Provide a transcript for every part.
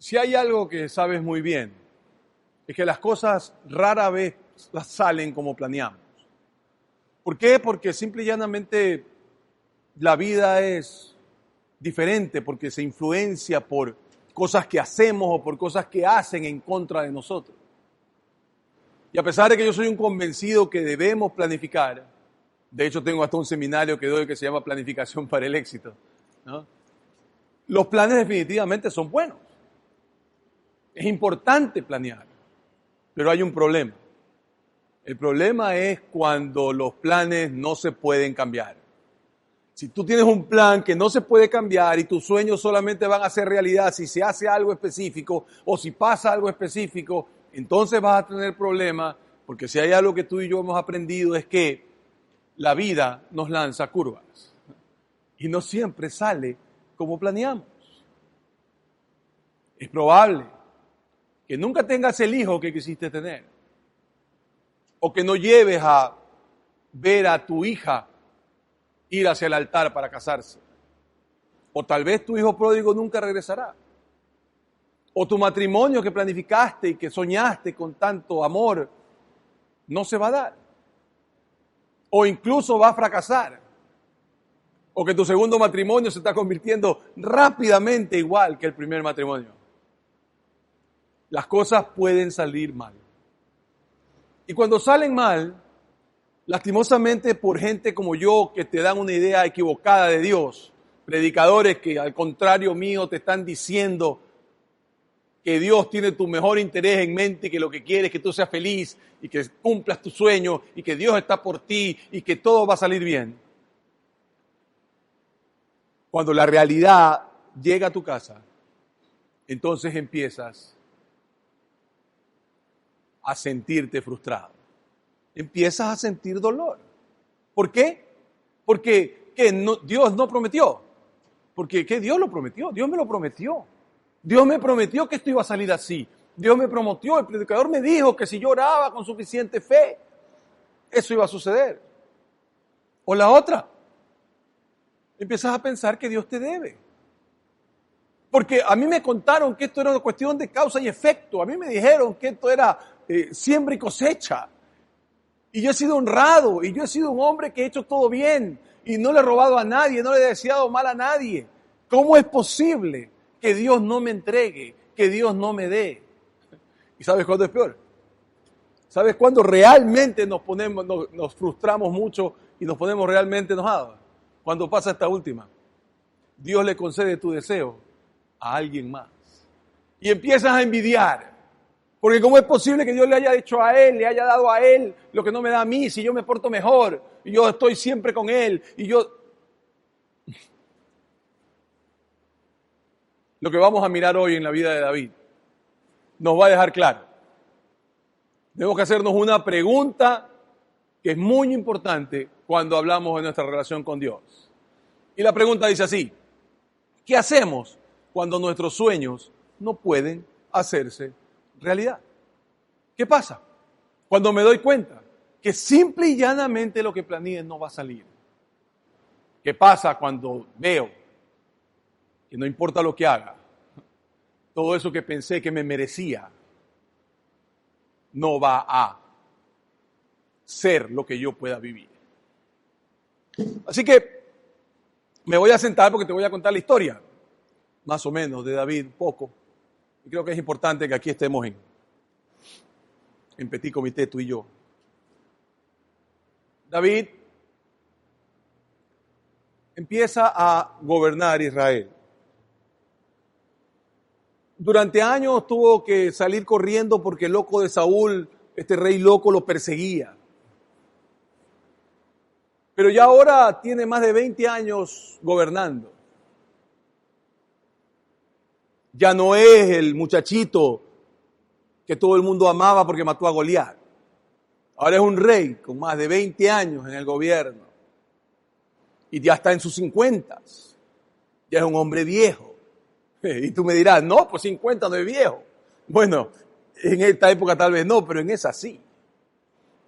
Si hay algo que sabes muy bien, es que las cosas rara vez las salen como planeamos. ¿Por qué? Porque simple y llanamente la vida es diferente, porque se influencia por cosas que hacemos o por cosas que hacen en contra de nosotros. Y a pesar de que yo soy un convencido que debemos planificar, de hecho tengo hasta un seminario que doy que se llama Planificación para el Éxito, ¿no? Los planes definitivamente son buenos. Es importante planear, pero hay un problema. El problema es cuando los planes no se pueden cambiar. Si tú tienes un plan que no se puede cambiar y tus sueños solamente van a ser realidad si se hace algo específico o si pasa algo específico, entonces vas a tener problemas, porque si hay algo que tú y yo hemos aprendido es que la vida nos lanza curvas y no siempre sale como planeamos. Es probable que nunca tengas el hijo que quisiste tener, o que no lleves a ver a tu hija ir hacia el altar para casarse, o tal vez tu hijo pródigo nunca regresará, o tu matrimonio que planificaste y que soñaste con tanto amor no se va a dar, o incluso va a fracasar, o que tu segundo matrimonio se está convirtiendo rápidamente igual que el primer matrimonio. Las cosas pueden salir mal. Y cuando salen mal, lastimosamente por gente como yo que te dan una idea equivocada de Dios, predicadores que al contrario mío te están diciendo que Dios tiene tu mejor interés en mente y que lo que quiere es que tú seas feliz y que cumplas tu sueño y que Dios está por ti y que todo va a salir bien. Cuando la realidad llega a tu casa, entonces empiezas a sentirte frustrado. Empiezas a sentir dolor. ¿Por qué? Porque Dios no prometió. Porque ¿qué? Dios lo prometió. Dios me lo prometió. Dios me prometió que esto iba a salir así. Dios me prometió, el predicador me dijo que si yo oraba con suficiente fe, eso iba a suceder. O la otra, empiezas a pensar que Dios te debe. Porque a mí me contaron que esto era una cuestión de causa y efecto. A mí me dijeron que esto era siembra y cosecha. Y yo he sido honrado, y yo he sido un hombre que he hecho todo bien, y no le he robado a nadie, no le he deseado mal a nadie. ¿Cómo es posible que Dios no me entregue, que Dios no me dé? ¿Y sabes cuándo es peor? ¿Sabes cuándo realmente nos frustramos mucho y nos ponemos realmente enojados? Cuando pasa esta última. Dios le concede tu deseo a alguien más. Y empiezas a envidiar. Porque ¿cómo es posible que Dios le haya hecho a él, le haya dado a él lo que no me da a mí, si yo me porto mejor, y yo estoy siempre con él, y yo... Lo que vamos a mirar hoy en la vida de David nos va a dejar claro. Tenemos que hacernos una pregunta que es muy importante cuando hablamos de nuestra relación con Dios. Y la pregunta dice así: ¿qué hacemos cuando nuestros sueños no pueden hacerse realidad? ¿Qué pasa cuando me doy cuenta que simple y llanamente lo que planeé no va a salir? ¿Qué pasa cuando veo que no importa lo que haga, todo eso que pensé que me merecía no va a ser lo que yo pueda vivir? Así que me voy a sentar porque te voy a contar la historia, más o menos, de David, poco. Y creo que es importante que aquí estemos en petit comité, tú y yo. David empieza a gobernar Israel. Durante años tuvo que salir corriendo porque el loco de Saúl, este rey loco, lo perseguía. Pero ya ahora tiene más de 20 años gobernando. Ya no es el muchachito que todo el mundo amaba porque mató a Goliat. Ahora es un rey con más de 20 años en el gobierno. Y ya está en sus 50. Ya es un hombre viejo. Y tú me dirás, no, pues 50 no es viejo. Bueno, en esta época tal vez no, pero en esa sí.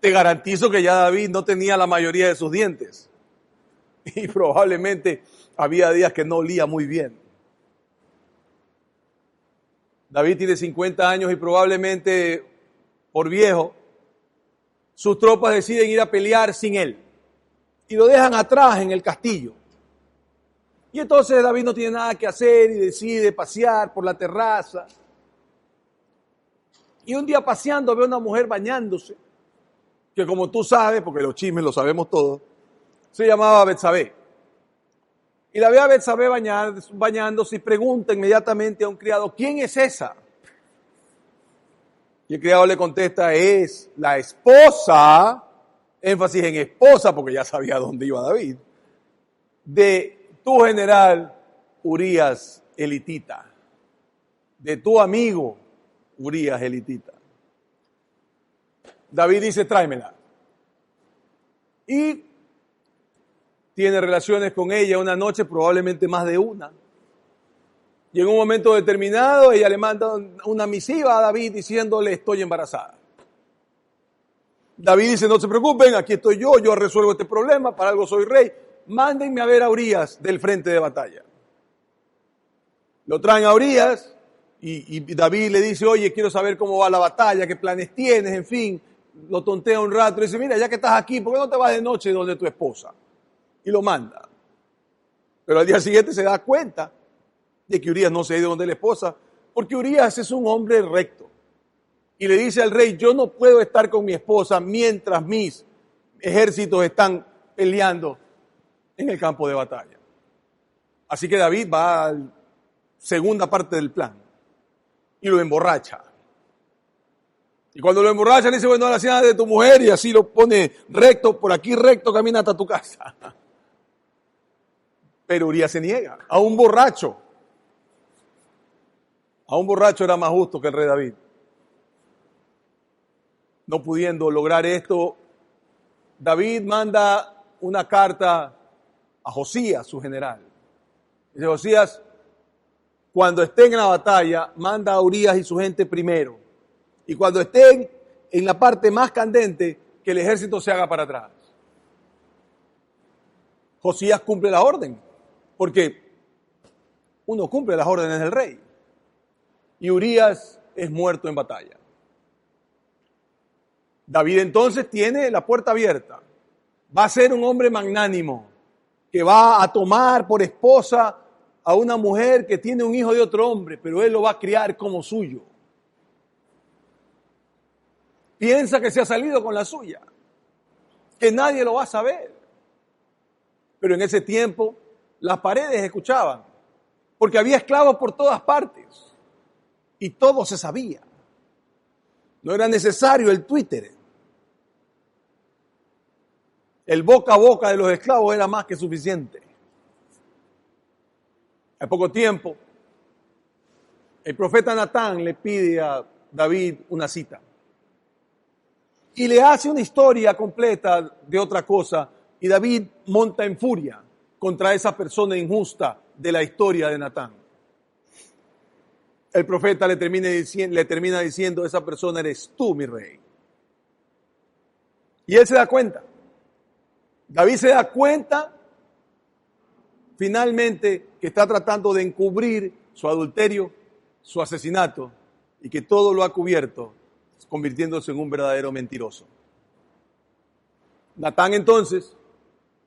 Te garantizo que ya David no tenía la mayoría de sus dientes. Y probablemente había días que no olía muy bien. David tiene 50 años y probablemente por viejo, sus tropas deciden ir a pelear sin él y lo dejan atrás en el castillo. Y entonces David no tiene nada que hacer y decide pasear por la terraza. Y un día paseando ve a una mujer bañándose, que como tú sabes, porque los chismes lo sabemos todos, se llamaba Betsabé. Y la ve a Betsabé bañándose y pregunta inmediatamente a un criado, ¿quién es esa? Y el criado le contesta, es la esposa, énfasis en esposa, porque ya sabía dónde iba David, de tu general Urías elitita, de tu amigo Urías elitita. David dice, tráemela. Y tiene relaciones con ella una noche, probablemente más de una. Y en un momento determinado ella le manda una misiva a David diciéndole, estoy embarazada. David dice, no se preocupen, aquí estoy yo resuelvo este problema, para algo soy rey. Mándenme a ver a Urías del frente de batalla. Lo traen a Urías y David le dice, oye, quiero saber cómo va la batalla, qué planes tienes, en fin. Lo tontea un rato y dice, mira, ya que estás aquí, ¿por qué no te vas de noche donde tu esposa? Y lo manda. Pero al día siguiente se da cuenta de que Urías no se ha ido donde la esposa, porque Urías es un hombre recto. Y le dice al rey, yo no puedo estar con mi esposa mientras mis ejércitos están peleando en el campo de batalla. Así que David va a la segunda parte del plan y lo emborracha. Y cuando lo emborracha le dice, bueno, a la cena de tu mujer, y así lo pone recto, por aquí recto, camina hasta tu casa. Pero Urías se niega. A un borracho era más justo que el rey David. No pudiendo lograr esto, David manda una carta a Josías, su general. Dice, Josías, cuando estén en la batalla, manda a Urías y su gente primero. Y cuando estén en la parte más candente, que el ejército se haga para atrás. Josías cumple la orden, porque uno cumple las órdenes del rey. Y Urías es muerto en batalla. David entonces tiene la puerta abierta. Va a ser un hombre magnánimo, que va a tomar por esposa a una mujer que tiene un hijo de otro hombre, pero él lo va a criar como suyo. Piensa que se ha salido con la suya, que nadie lo va a saber. Pero en ese tiempo las paredes escuchaban, porque había esclavos por todas partes y todo se sabía. No era necesario el Twitter. El boca a boca de los esclavos era más que suficiente. Al poco tiempo, el profeta Natán le pide a David una cita. Y le hace una historia completa de otra cosa. Y David monta en furia contra esa persona injusta de la historia de Natán. El profeta le termina diciendo, esa persona eres tú, mi rey. Y él se da cuenta. David se da cuenta finalmente que está tratando de encubrir su adulterio, su asesinato, y que todo lo ha cubierto, convirtiéndose en un verdadero mentiroso. Natán entonces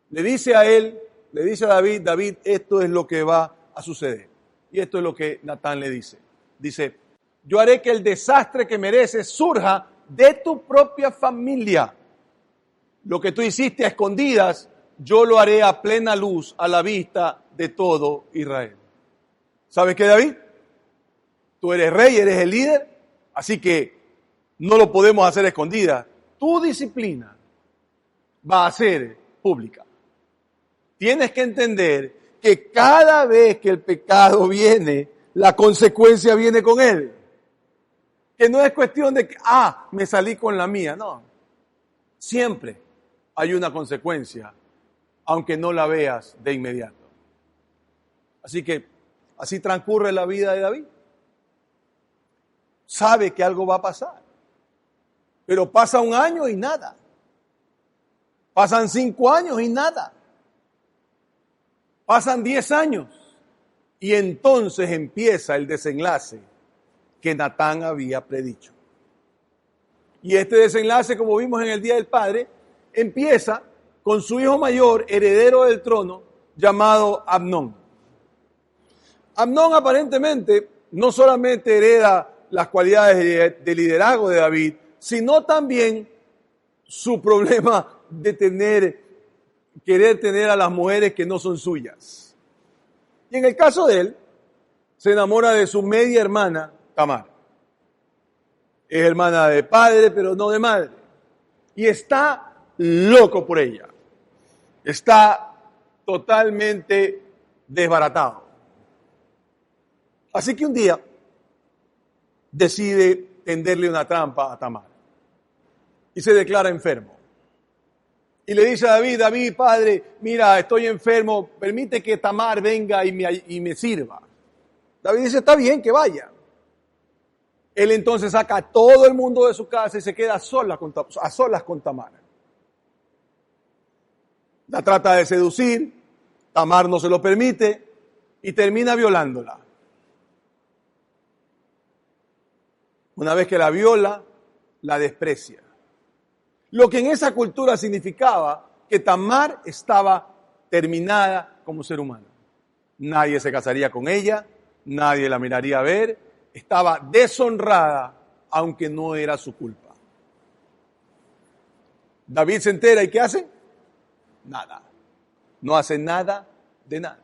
le dice a David, David, esto es lo que va a suceder. Y esto es lo que Natán le dice. Dice, yo haré que el desastre que mereces surja de tu propia familia. Lo que tú hiciste a escondidas, yo lo haré a plena luz, a la vista de todo Israel. ¿Sabes qué, David? Tú eres rey, eres el líder, así que no lo podemos hacer a escondidas. Tu disciplina va a ser pública. Tienes que entender que cada vez que el pecado viene, la consecuencia viene con él. Que no es cuestión de que, me salí con la mía. No. Siempre hay una consecuencia, aunque no la veas de inmediato. Así que así transcurre la vida de David. Sabe que algo va a pasar. Pero pasa un año y nada. Pasan 5 años y nada. Pasan 10 años. Y entonces empieza el desenlace que Natán había predicho. Y este desenlace, como vimos en el Día del Padre, empieza con su hijo mayor, heredero del trono, llamado Amnón. Amnón aparentemente no solamente hereda las cualidades de liderazgo de David, sino también su problema de querer tener a las mujeres que no son suyas. Y en el caso de él, se enamora de su media hermana, Tamar. Es hermana de padre, pero no de madre. Y está loco por ella. Está totalmente desbaratado. Así que un día decide tenderle una trampa a Tamar. Y se declara enfermo. Y le dice a David, David, padre, mira, estoy enfermo, permite que Tamar venga y me sirva. David dice, está bien, que vaya. Él entonces saca a todo el mundo de su casa y se queda a solas con Tamar. La trata de seducir, Tamar no se lo permite y termina violándola. Una vez que la viola, la desprecia. Lo que en esa cultura significaba que Tamar estaba terminada como ser humano. Nadie se casaría con ella, nadie la miraría a ver, estaba deshonrada, aunque no era su culpa. David se entera y ¿qué hace? Nada. No hace nada de nada.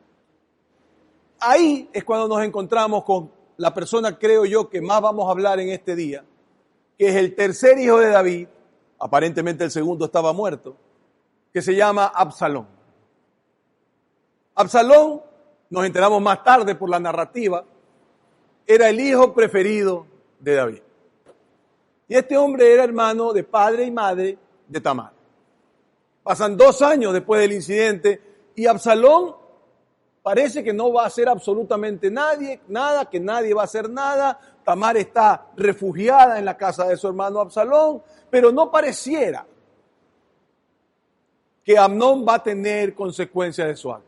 Ahí es cuando nos encontramos con la persona, creo yo, que más vamos a hablar en este día, que es el tercer hijo de David, aparentemente el segundo estaba muerto, que se llama Absalón. Absalón, nos enteramos más tarde por la narrativa, era el hijo preferido de David. Y este hombre era hermano de padre y madre de Tamar. Pasan 2 años después del incidente y Absalón parece que no va a hacer absolutamente nada, que nadie va a hacer nada. Tamar está refugiada en la casa de su hermano Absalón, pero no pareciera que Amnón va a tener consecuencias de su acto.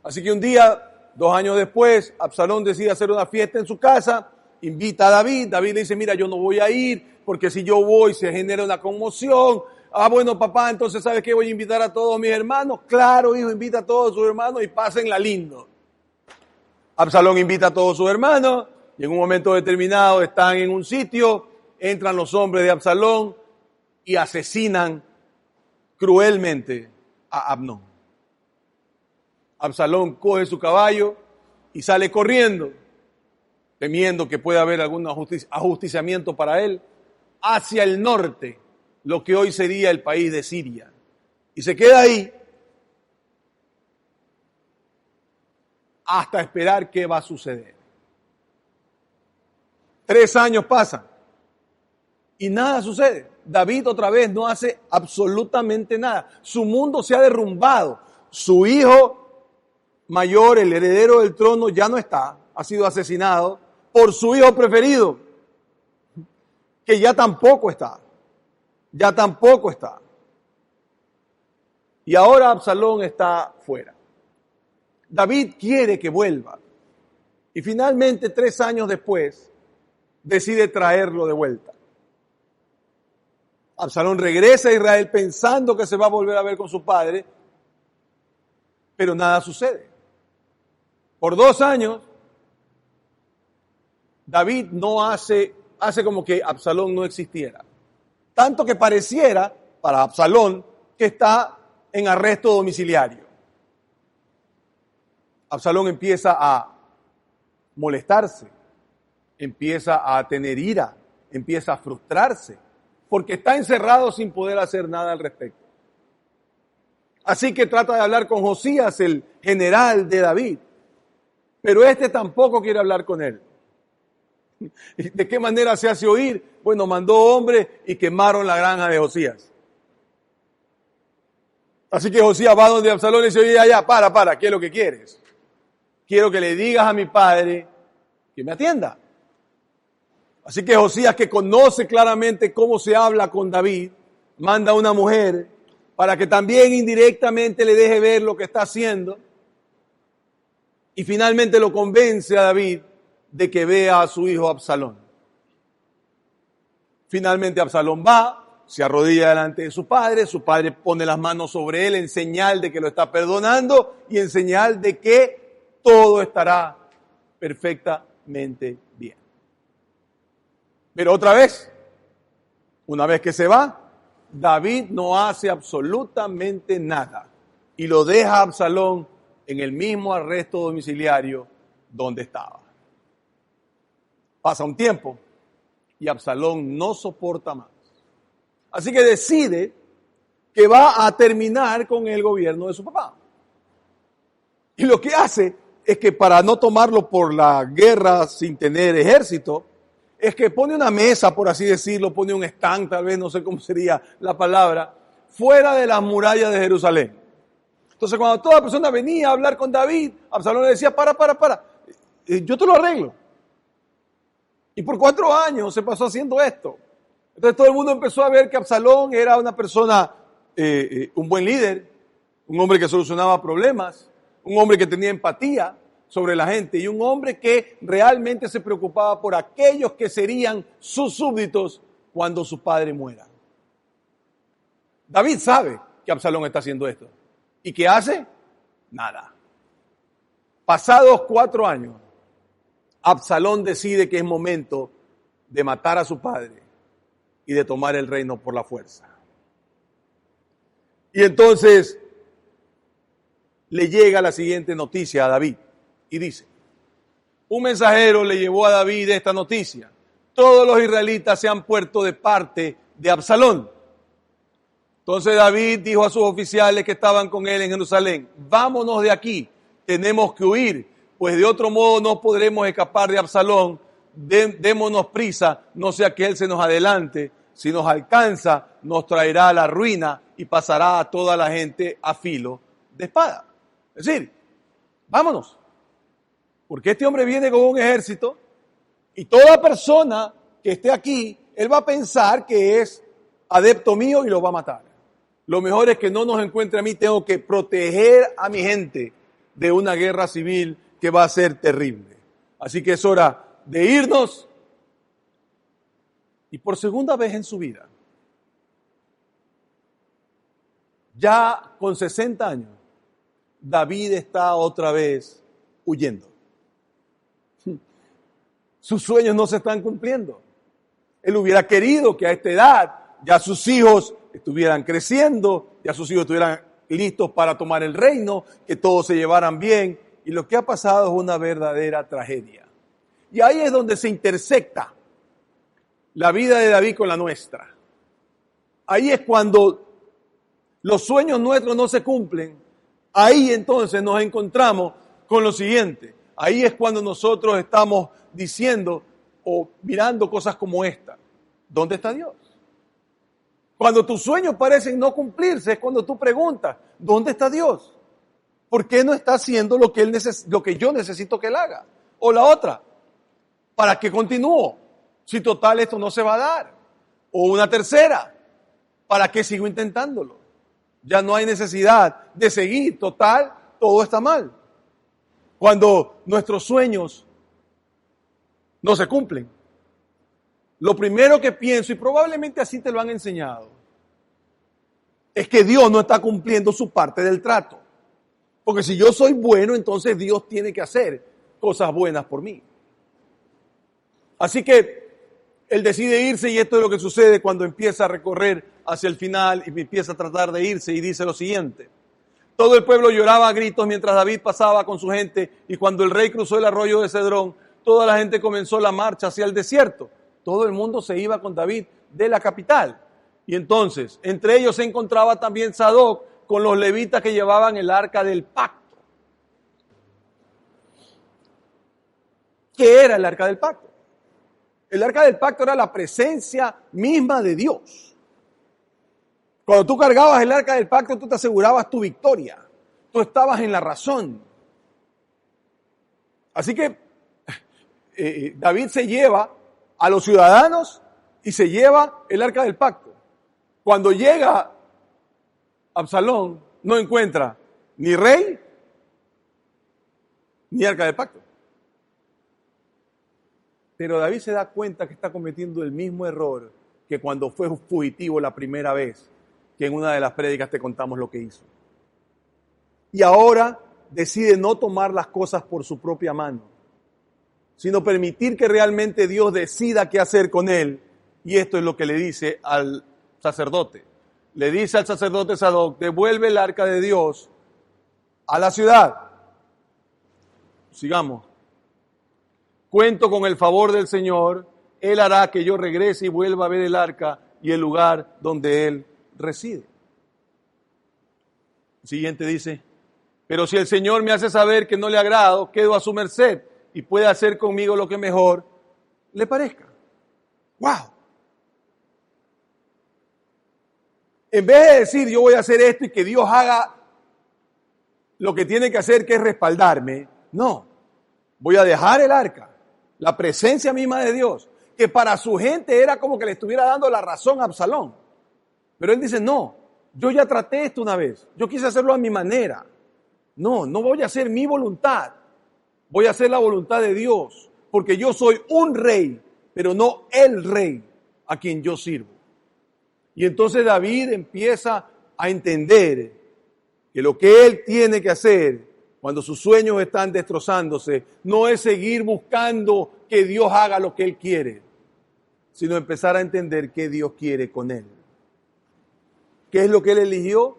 Así que un día, 2 años después, Absalón decide hacer una fiesta en su casa, invita a David. David le dice, mira, yo no voy a ir, porque si yo voy se genera una conmoción. Ah, bueno, papá, entonces, ¿sabes qué? Voy a invitar a todos mis hermanos. Claro, hijo, invita a todos sus hermanos y pásenla lindo. Absalón invita a todos sus hermanos y en un momento determinado están en un sitio, entran los hombres de Absalón y asesinan cruelmente a Amnón. Absalón coge su caballo y sale corriendo, temiendo que pueda haber algún ajusticiamiento para él, hacia el norte, lo que hoy sería el país de Siria. Y se queda ahí hasta esperar qué va a suceder. 3 años pasan y nada sucede. David otra vez no hace absolutamente nada. Su mundo se ha derrumbado. Su hijo mayor, el heredero del trono, ya no está. Ha sido asesinado por su hijo preferido, que ya tampoco está. Ya tampoco está. Y ahora Absalón está fuera. David quiere que vuelva. Y finalmente, 3 años después, decide traerlo de vuelta. Absalón regresa a Israel pensando que se va a volver a ver con su padre, pero nada sucede. Por 2 años, David no hace como que Absalón no existiera. Tanto que pareciera para Absalón que está en arresto domiciliario. Absalón empieza a molestarse, empieza a tener ira, empieza a frustrarse, porque está encerrado sin poder hacer nada al respecto. Así que trata de hablar con Josías, el general de David, pero este tampoco quiere hablar con él. ¿De qué manera se hace oír? Bueno, mandó hombres y quemaron la granja de Josías. Así que Josías va donde Absalón y dice, oye, ya, para, ¿qué es lo que quieres? Quiero que le digas a mi padre que me atienda. Así que Josías, que conoce claramente cómo se habla con David, manda a una mujer para que también indirectamente le deje ver lo que está haciendo. Y finalmente lo convence a David de que vea a su hijo Absalón. Finalmente Absalón va, se arrodilla delante de su padre pone las manos sobre él en señal de que lo está perdonando y en señal de que todo estará perfectamente bien. Pero otra vez, una vez que se va, David no hace absolutamente nada y lo deja a Absalón en el mismo arresto domiciliario donde estaba. Pasa un tiempo y Absalón no soporta más. Así que decide que va a terminar con el gobierno de su papá. Y lo que hace es que para no tomarlo por la guerra sin tener ejército, es que pone una mesa, por así decirlo, pone un stand, tal vez, no sé cómo sería la palabra, fuera de las murallas de Jerusalén. Entonces, cuando toda persona venía a hablar con David, Absalón le decía, para, yo te lo arreglo. Y por 4 años se pasó haciendo esto. Entonces todo el mundo empezó a ver que Absalón era una persona, un buen líder, un hombre que solucionaba problemas, un hombre que tenía empatía sobre la gente y un hombre que realmente se preocupaba por aquellos que serían sus súbditos cuando su padre muera. David sabe que Absalón está haciendo esto. ¿Y qué hace? Nada. Pasados 4 años, Absalón decide que es momento de matar a su padre y de tomar el reino por la fuerza. Y entonces le llega la siguiente noticia a David y dice, un mensajero le llevó a David esta noticia. Todos los israelitas se han puesto de parte de Absalón. Entonces David dijo a sus oficiales que estaban con él en Jerusalén, vámonos de aquí, tenemos que huir, pues de otro modo no podremos escapar de Absalón, démonos prisa, no sea que él se nos adelante, si nos alcanza nos traerá a la ruina y pasará a toda la gente a filo de espada. Es decir, vámonos, porque este hombre viene con un ejército y toda persona que esté aquí, él va a pensar que es adepto mío y lo va a matar. Lo mejor es que no nos encuentre a mí, tengo que proteger a mi gente de una guerra civil que va a ser terrible. Así que es hora de irnos. Y por segunda vez en su vida, ya con 60 años, David está otra vez huyendo. Sus sueños no se están cumpliendo. Él hubiera querido que a esta edad ya sus hijos estuvieran creciendo, ya sus hijos estuvieran listos para tomar el reino, que todos se llevaran bien. Y lo que ha pasado es una verdadera tragedia. Y ahí es donde se intersecta la vida de David con la nuestra. Ahí es cuando los sueños nuestros no se cumplen. Ahí entonces nos encontramos con lo siguiente. Ahí es cuando nosotros estamos diciendo o mirando cosas como esta. ¿Dónde está Dios? Cuando tus sueños parecen no cumplirse, es cuando tú preguntas, ¿dónde está Dios? ¿Por qué no está haciendo lo que yo necesito que Él haga? O la otra, ¿para qué continúo? Si total esto no se va a dar. O una tercera, ¿para qué sigo intentándolo? Ya no hay necesidad de seguir, total, todo está mal. Cuando nuestros sueños no se cumplen, lo primero que pienso, y probablemente así te lo han enseñado, es que Dios no está cumpliendo su parte del trato. Porque si yo soy bueno, entonces Dios tiene que hacer cosas buenas por mí. Así que Él decide irse y esto es lo que sucede cuando empieza a recorrer hacia el final y empieza a tratar de irse y dice lo siguiente. Todo el pueblo lloraba a gritos mientras David pasaba con su gente y cuando el rey cruzó el arroyo de Cedrón, toda la gente comenzó la marcha hacia el desierto. Todo el mundo se iba con David de la capital. Y entonces, entre ellos se encontraba también Sadoc con los levitas que llevaban el arca del pacto. ¿Qué era el arca del pacto? El arca del pacto era la presencia misma de Dios. Cuando tú cargabas el arca del pacto, tú te asegurabas tu victoria. Tú estabas en la razón. Así que David se lleva a los ciudadanos y se lleva el arca del pacto. Cuando llega Absalón, no encuentra ni rey ni arca del pacto. Pero David se da cuenta que está cometiendo el mismo error que cuando fue fugitivo la primera vez, que en una de las prédicas te contamos lo que hizo. Y ahora decide no tomar las cosas por su propia mano, sino permitir que realmente Dios decida qué hacer con él. Y esto es lo que le dice al sacerdote. Le dice al sacerdote Sadoc: devuelve el arca de Dios a la ciudad. Sigamos. Cuento con el favor del Señor, Él hará que yo regrese y vuelva a ver el arca y el lugar donde Él reside. El siguiente dice: pero si el Señor me hace saber que no le agrado, quedo a su merced y puede hacer conmigo lo que mejor le parezca. ¡Wow! En vez de decir yo voy a hacer esto y que Dios haga lo que tiene que hacer, que es respaldarme, no, voy a dejar el arca, la presencia misma de Dios, que para su gente era como que le estuviera dando la razón a Absalón. Pero él dice: no, yo ya traté esto una vez, yo quise hacerlo a mi manera. No voy a hacer mi voluntad, voy a hacer la voluntad de Dios, porque yo soy un rey, pero no el rey a quien yo sirvo. Y entonces David empieza a entender que lo que él tiene que hacer cuando sus sueños están destrozándose no es seguir buscando que Dios haga lo que él quiere, sino empezar a entender qué Dios quiere con él. ¿Qué es lo que él eligió?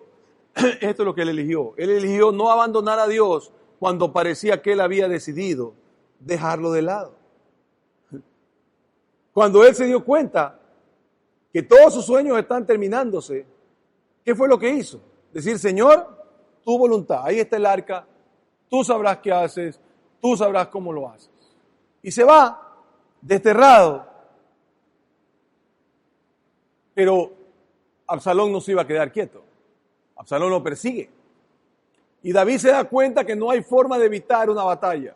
Esto es lo que él eligió. Él eligió no abandonar a Dios cuando parecía que él había decidido dejarlo de lado. Cuando él se dio cuenta que todos sus sueños están terminándose, ¿qué fue lo que hizo? Decir: Señor, tu voluntad, ahí está el arca, tú sabrás qué haces, tú sabrás cómo lo haces. Y se va desterrado. Pero Absalón no se iba a quedar quieto. Absalón lo persigue. Y David se da cuenta que no hay forma de evitar una batalla.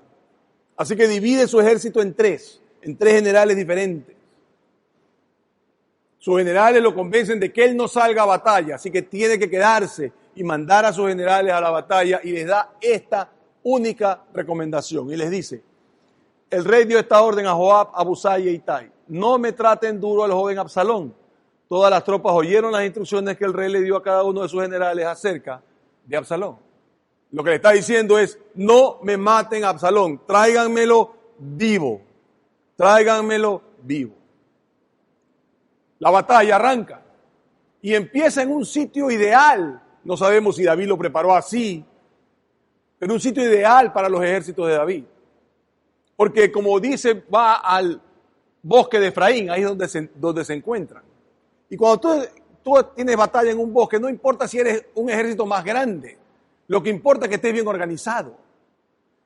Así que divide su ejército en tres generales diferentes. Sus generales lo convencen de que él no salga a batalla, así que tiene que quedarse y mandar a sus generales a la batalla, y les da esta única recomendación. Y les dice: el rey dio esta orden a Joab, a Abusai y a Itai: no me traten duro al joven Absalón. Todas las tropas oyeron las instrucciones que el rey le dio a cada uno de sus generales acerca de Absalón. Lo que le está diciendo es: no me maten a Absalón, tráiganmelo vivo, tráiganmelo vivo. La batalla arranca y empieza en un sitio ideal. No sabemos si David lo preparó así, pero un sitio ideal para los ejércitos de David. Porque como dice, va al bosque de Efraín, ahí es donde se encuentran. Y cuando tú tienes batalla en un bosque, no importa si eres un ejército más grande, lo que importa es que estés bien organizado.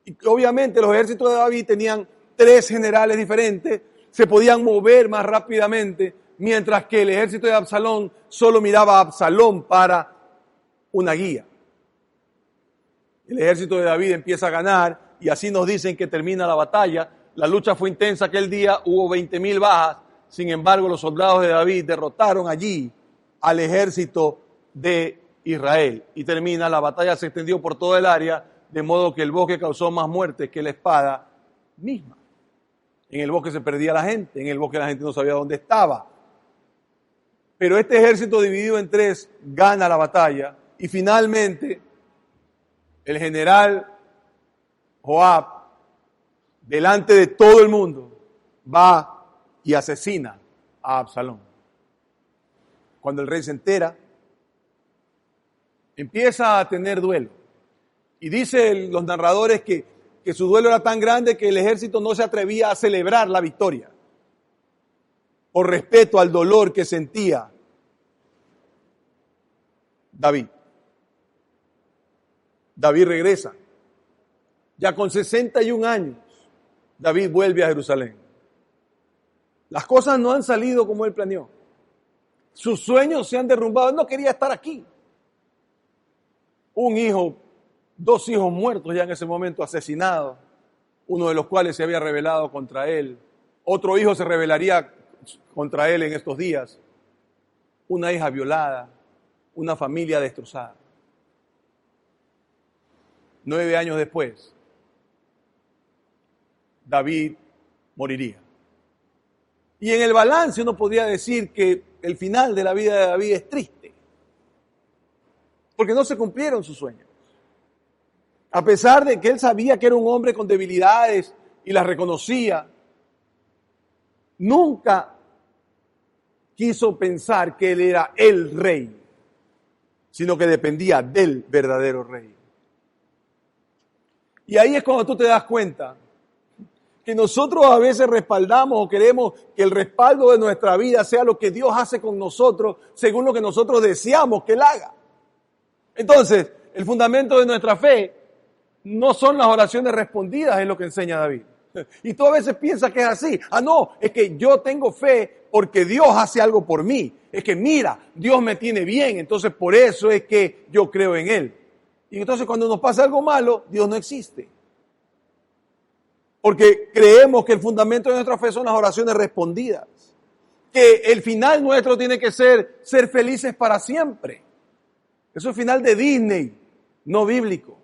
Y obviamente los ejércitos de David tenían 3 generales diferentes, se podían mover más rápidamente, mientras que el ejército de Absalón solo miraba a Absalón para una guía. El ejército de David empieza a ganar y así nos dicen que termina la batalla. La lucha fue intensa aquel día, hubo 20,000 bajas. Sin embargo, los soldados de David derrotaron allí al ejército de Israel. Y termina, la batalla se extendió por todo el área, de modo que el bosque causó más muertes que la espada misma. En el bosque se perdía la gente, en el bosque la gente no sabía dónde estaba. Pero este ejército dividido en 3 gana la batalla y finalmente el general Joab, delante de todo el mundo, va y asesina a Absalón. Cuando el rey se entera, empieza a tener duelo. Y dicen los narradores que su duelo era tan grande que el ejército no se atrevía a celebrar la victoria, por respeto al dolor que sentía David. David regresa. Ya con 61 años, David vuelve a Jerusalén. Las cosas no han salido como él planeó. Sus sueños se han derrumbado. Él no quería estar aquí. Un hijo, 2 hijos muertos ya en ese momento, asesinados, uno de los cuales se había rebelado contra él. Otro hijo se rebelaría contra él en estos días. Una hija violada, una familia destrozada. 9 años después, David moriría. Y en el balance uno podría decir que el final de la vida de David es triste, porque no se cumplieron sus sueños. A pesar de que él sabía que era un hombre con debilidades y las reconocía, nunca quiso pensar que él era el rey, sino que dependía del verdadero rey. Y ahí es cuando tú te das cuenta que nosotros a veces respaldamos o queremos que el respaldo de nuestra vida sea lo que Dios hace con nosotros según lo que nosotros deseamos que Él haga. Entonces, el fundamento de nuestra fe no son las oraciones respondidas, es lo que enseña David. Y tú a veces piensas que es así. No, es que yo tengo fe porque Dios hace algo por mí. Es que mira, Dios me tiene bien, entonces por eso es que yo creo en Él. Y entonces cuando nos pasa algo malo, Dios no existe. Porque creemos que el fundamento de nuestra fe son las oraciones respondidas. Que el final nuestro tiene que ser felices para siempre. Eso es el final de Disney, no bíblico.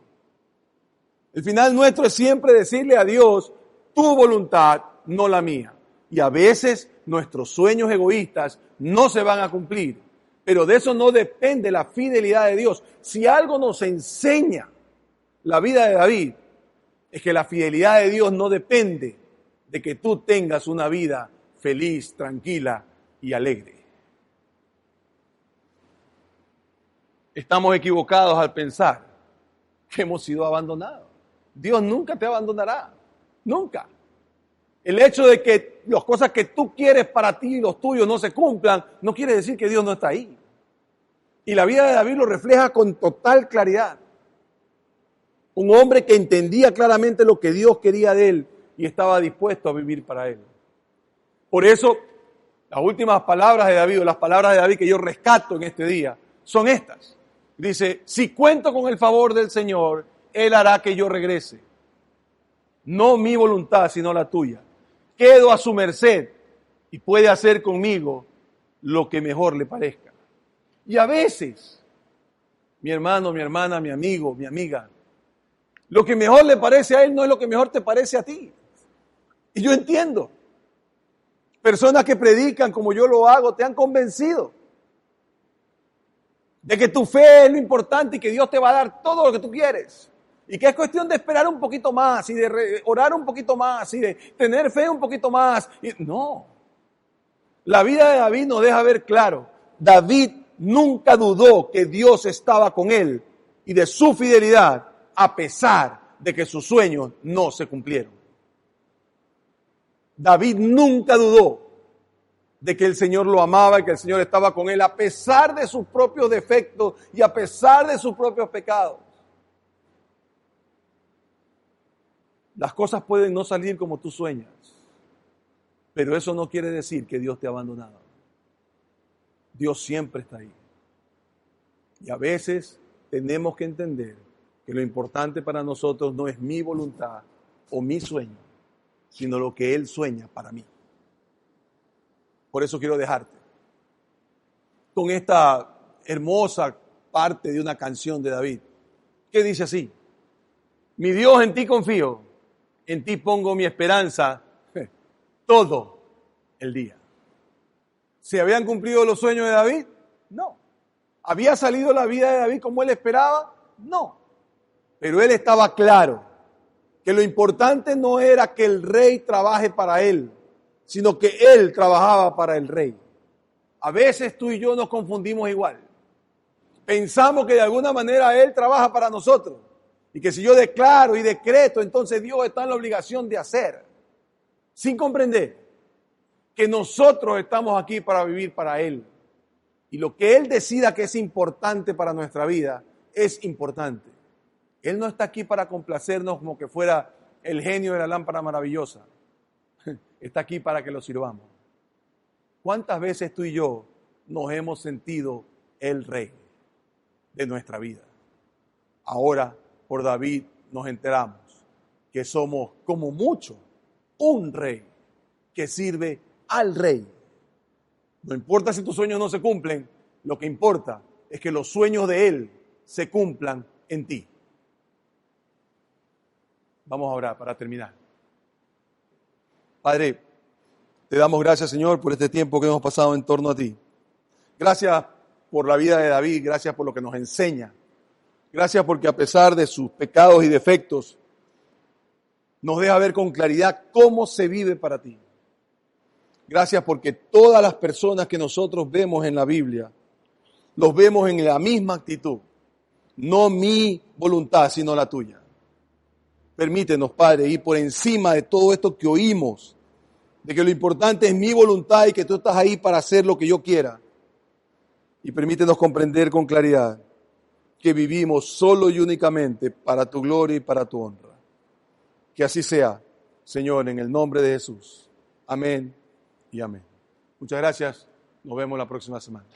El final nuestro es siempre decirle a Dios, tu voluntad, no la mía. Y a veces nuestros sueños egoístas no se van a cumplir. Pero de eso no depende la fidelidad de Dios. Si algo nos enseña la vida de David, es que la fidelidad de Dios no depende de que tú tengas una vida feliz, tranquila y alegre. Estamos equivocados al pensar que hemos sido abandonados. Dios nunca te abandonará, nunca. El hecho de que las cosas que tú quieres para ti y los tuyos no se cumplan, no quiere decir que Dios no está ahí. Y la vida de David lo refleja con total claridad. Un hombre que entendía claramente lo que Dios quería de él y estaba dispuesto a vivir para él. Por eso, las últimas palabras de David, o las palabras de David que yo rescato en este día, son estas. Dice, si cuento con el favor del Señor, Él hará que yo regrese. No mi voluntad, sino la tuya. Quedo a su merced y puede hacer conmigo lo que mejor le parezca. Y a veces, mi hermano, mi hermana, mi amigo, mi amiga, lo que mejor le parece a Él no es lo que mejor te parece a ti. Y yo entiendo. Personas que predican como yo lo hago te han convencido de que tu fe es lo importante y que Dios te va a dar todo lo que tú quieres. Y que es cuestión de esperar un poquito más y de orar un poquito más y de tener fe un poquito más. No. La vida de David nos deja ver claro. David nunca dudó que Dios estaba con él y de su fidelidad a pesar de que sus sueños no se cumplieron. David nunca dudó de que el Señor lo amaba y que el Señor estaba con él a pesar de sus propios defectos y a pesar de sus propios pecados. Las cosas pueden no salir como tú sueñas, pero eso no quiere decir que Dios te ha abandonado. Dios siempre está ahí. Y a veces tenemos que entender que lo importante para nosotros no es mi voluntad o mi sueño, sino lo que Él sueña para mí. Por eso quiero dejarte con esta hermosa parte de una canción de David, que dice así: mi Dios, en ti confío, en ti pongo mi esperanza todo el día. ¿Se habían cumplido los sueños de David? No. ¿Había salido la vida de David como él esperaba? No. Pero él estaba claro que lo importante no era que el rey trabaje para él, sino que él trabajaba para el rey. A veces tú y yo nos confundimos igual. Pensamos que de alguna manera él trabaja para nosotros y que si yo declaro y decreto, entonces Dios está en la obligación de hacer, sin comprender que nosotros estamos aquí para vivir para Él. Y lo que Él decida que es importante para nuestra vida, es importante. Él no está aquí para complacernos como que fuera el genio de la lámpara maravillosa. Está aquí para que lo sirvamos. ¿Cuántas veces tú y yo nos hemos sentido el rey de nuestra vida? Ahora, por David, nos enteramos que somos como mucho un rey que sirve al rey. No importa si tus sueños no se cumplen, lo que importa es que los sueños de Él se cumplan en ti. Vamos a orar para terminar. Padre, Te damos gracias, Señor, por este tiempo que hemos pasado en torno a ti. Gracias por la vida de David, gracias por lo que nos enseña. Gracias porque a pesar de sus pecados y defectos, nos deja ver con claridad cómo se vive para ti. Gracias porque todas las personas que nosotros vemos en la Biblia, los vemos en la misma actitud. No mi voluntad, sino la tuya. Permítenos, Padre, ir por encima de todo esto que oímos, de que lo importante es mi voluntad y que tú estás ahí para hacer lo que yo quiera. Y permítenos comprender con claridad que vivimos solo y únicamente para tu gloria y para tu honra. Que así sea, Señor, en el nombre de Jesús. Amén y amén. Muchas gracias. Nos vemos la próxima semana.